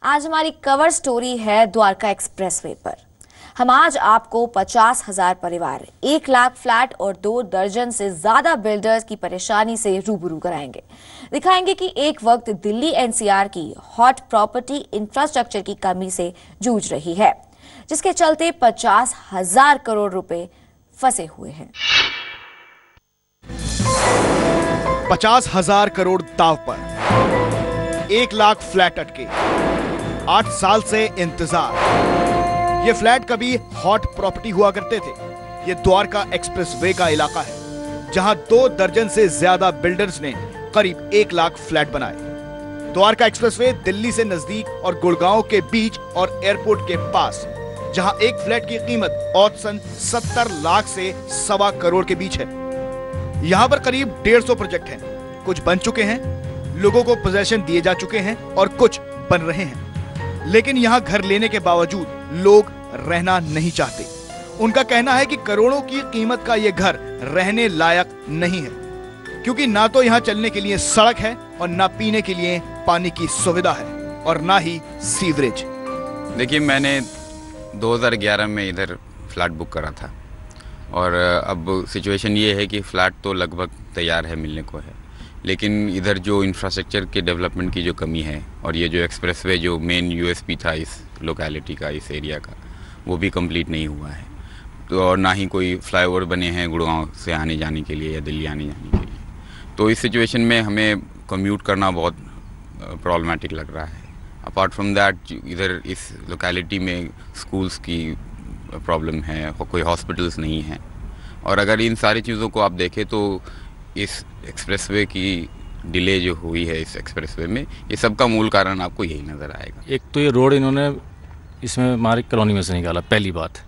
आज हमारी cover story है द्वारका एक्सप्रेसवे पर। हम आज आपको 50,000 परिवार, 1 लाख फ्लैट और 2 दर्जन से ज्यादा बिल्डर्स की परेशानी से रूबरू कराएंगे। दिखाएंगे कि एक वक्त दिल्ली एनसीआर की हॉट प्रॉपर्टी इंफ्रास्ट्रक्चर की कमी से जूझ रही है, जिसके चलते 50,000 करोड़ रुपए फंसे हुए हैं। 50,000 करोड़ दांव पर, 1 लाख फ्लैट अटके, 8 साल से इंतजार। ये फ्लैट कभी हॉट प्रॉपर्टी हुआ करते थे। ये द्वारका एक्सप्रेसवे का इलाका है, जहां 2 दर्जन से ज्यादा बिल्डर्स ने करीब 1 लाख फ्लैट बनाए। द्वारका एक्सप्रेसवे दिल्ली से नजदीक और गुड़गांव के बीच और एयरपोर्ट के पास, जहां एक फ्लैट की कीमत औसतन 70 लाख से 1.25 करोड़ के बीच है। यहां पर करीब 150 प्रोजेक्ट हैं। कुछ बन चुके हैं, लोगों को पोजेशन दिए जा चुके हैं और कुछ बन रहे हैं। लेकिन यहां घर लेने के बावजूद लोग रहना नहीं चाहते। उनका कहना है कि करोड़ों की कीमत का यह घर रहने लायक नहीं है, क्योंकि ना तो यहां चलने के लिए सड़क है और ना पीने के लिए पानी की सुविधा है और ना ही सीवरेज। देखिए, मैंने 2011 में इधर फ्लैट बुक करा था और अब सिचुएशन ये है कि फ़्लैट तो लगभग तैयार है, मिलने को है, लेकिन इधर जो इंफ्रास्ट्रक्चर के डेवलपमेंट की जो कमी है और ये जो एक्सप्रेसवे जो मेन यूएसपी था इस लोकेलिटी का, इस एरिया का, वो भी कंप्लीट नहीं हुआ है। तो और ना ही कोई फ्लाईओवर बने हैं गुड़गांव से आने जाने के लिए या दिल्ली आने जाने के लिए। तो इस सिचुएशन में हमें कम्यूट करना बहुत प्रॉब्लमेटिक लग रहा है। अपार्ट फ्रॉम दैट, इधर इस लोकेलिटी में स्कूल्स की प्रॉब्लम है, कोई हॉस्पिटल्स नहीं हैं। और अगर इन सारी चीज़ों को आप देखें तो इस एक्सप्रेसवे की डिले जो हुई है इस एक्सप्रेसवे में, ये सब का मूल कारण आपको यही नज़र आएगा। एक तो ये रोड इन्होंने इसमें हमारी कॉलोनी में से निकाला, पहली बात।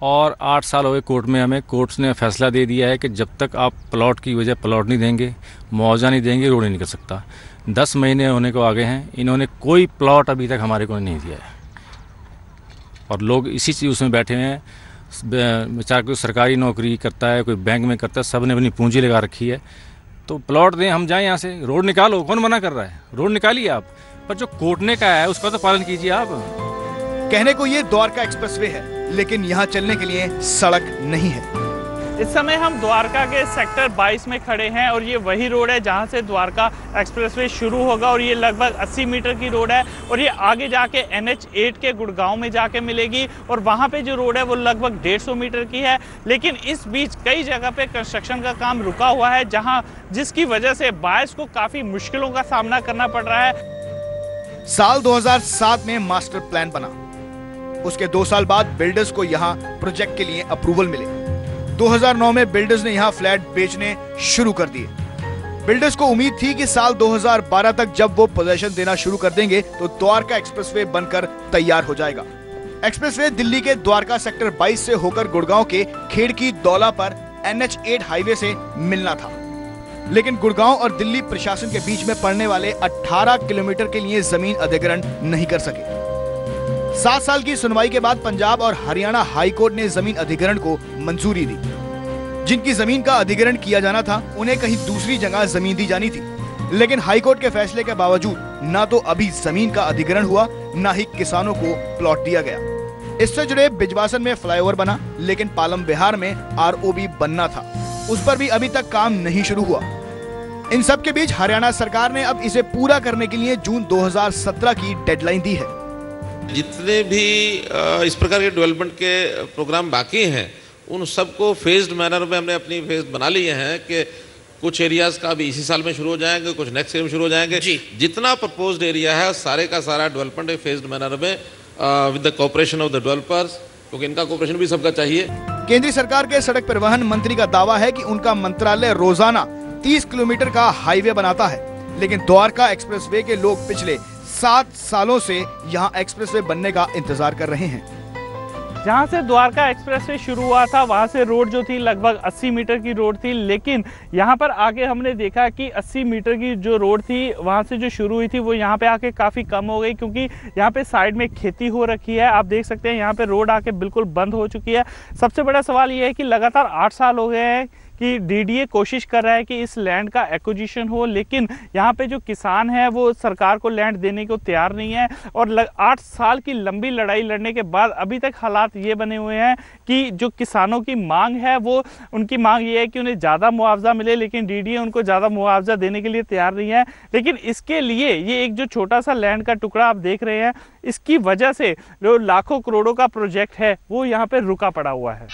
और 8 साल हो गए कोर्ट में, हमें कोर्ट ने फैसला दे दिया है कि जब तक आप प्लॉट की वजह प्लॉट नहीं देंगे, मुआवजा नहीं देंगे, रोड नहीं निकल सकता। 10 महीने होने को आगे हैं, इन्होंने कोई प्लॉट अभी तक हमारे को नहीं दिया है और लोग इसी चीज़ में बैठे हुए हैं। बेचारा कोई सरकारी नौकरी करता है, कोई बैंक में करता है, सब ने अपनी पूंजी लगा रखी है। तो प्लॉट दें, हम जाएं यहाँ से, रोड निकालो, कौन मना कर रहा है? रोड निकालिए आप, पर जो कोर्ट ने कहा है उसका तो पालन कीजिए आप। कहने को ये द्वारका एक्सप्रेसवे है, लेकिन यहाँ चलने के लिए सड़क नहीं है। इस समय हम द्वारका के सेक्टर 22 में खड़े हैं और ये वही रोड है जहां से द्वारका एक्सप्रेसवे शुरू होगा और ये लगभग 80 मीटर की रोड है और ये आगे जाके NH8 के गुड़गांव में जाके मिलेगी और वहां पे जो रोड है वो लगभग 150 मीटर की है। लेकिन इस बीच कई जगह पे कंस्ट्रक्शन का काम रुका हुआ है, जिसकी वजह से बायर्स को काफ़ी मुश्किलों का सामना करना पड़ रहा है। साल 2007 में मास्टर प्लान बना, उसके 2 साल बाद बिल्डर्स को यहाँ प्रोजेक्ट के लिए अप्रूवल मिले। 2009 में बिल्डर्स ने यहां फ्लैट बेचने शुरू कर दिए। बिल्डर्स को उम्मीद थी कि साल 2012 तक जब वो पोजेशन देना शुरू कर देंगे तो द्वारका एक्सप्रेसवे बनकर तैयार हो जाएगा। एक्सप्रेसवे दिल्ली के द्वारका सेक्टर 22 से होकर गुड़गांव के खेड़की दौला पर NH8 हाईवे से मिलना था, लेकिन गुड़गांव और दिल्ली प्रशासन के बीच में पड़ने वाले 18 किलोमीटर के लिए जमीन अधिग्रहण नहीं कर सके। 7 साल की सुनवाई के बाद पंजाब और हरियाणा हाई कोर्ट ने जमीन अधिग्रहण को मंजूरी दी। जिनकी जमीन का अधिग्रहण किया जाना था, उन्हें कहीं दूसरी जगह जमीन दी जानी थी, लेकिन हाई कोर्ट के फैसले के बावजूद ना तो अभी जमीन का अधिग्रहण हुआ, ना ही किसानों को प्लॉट दिया गया। इससे जुड़े बिजवासन में फ्लाईओवर बना, लेकिन पालम बिहार में ROB बनना था, उस पर भी अभी तक काम नहीं शुरू हुआ। इन सब के बीच हरियाणा सरकार ने अब इसे पूरा करने के लिए जून 2017 की डेडलाइन दी है। जितने भी इस प्रकार के डेवलपमेंट के प्रोग्राम बाकी हैं, उन सबको फेज्ड मैनर में हमने अपनी फेज बना लिए हैं कि कुछ एरियाज का अभी इसी साल में शुरू हो जाएंगे, कुछ नेक्स्ट ईयर में शुरू हो जाएंगे। जितना प्रपोज्ड एरिया है सारे का सारा डेवलपमेंट फेज्ड मैनर में with the cooperation of the developers, क्योंकि इनका कोऑपरेशन भी सबका चाहिए। केंद्रीय सरकार के सड़क परिवहन मंत्री का दावा है कि उनका मंत्रालय रोजाना 30 किलोमीटर का हाईवे बनाता है, लेकिन द्वारका एक्सप्रेसवे के लोग पिछले 7 सालों से यहाँ एक्सप्रेसवे बनने का इंतजार कर रहे हैं। जहाँ से द्वारका एक्सप्रेसवे शुरू हुआ था वहाँ से रोड जो थी लगभग 80 मीटर की रोड थी, लेकिन यहाँ पर आके हमने देखा कि 80 मीटर की जो रोड थी वहाँ से जो शुरू हुई थी वो यहाँ पे आके काफ़ी कम हो गई, क्योंकि यहाँ पे साइड में खेती हो रखी है। आप देख सकते हैं यहाँ पे रोड आके बिल्कुल बंद हो चुकी है। सबसे बड़ा सवाल ये है कि लगातार 8 साल हो गए हैं कि डीडीए कोशिश कर रहा है कि इस लैंड का एक्विजिशन हो, लेकिन यहाँ पे जो किसान है वो सरकार को लैंड देने को तैयार नहीं है। और 8 साल की लंबी लड़ाई लड़ने के बाद अभी तक हालात ये बने हुए हैं कि जो किसानों की मांग है वो उनकी मांग ये है कि उन्हें ज़्यादा मुआवजा मिले, लेकिन डीडीए उनको ज़्यादा मुआवजा देने के लिए तैयार नहीं है। लेकिन इसके लिए ये एक जो छोटा सा लैंड का टुकड़ा आप देख रहे हैं, इसकी वजह से जो लाखों करोड़ों का प्रोजेक्ट है वो यहाँ पे रुका पड़ा हुआ है।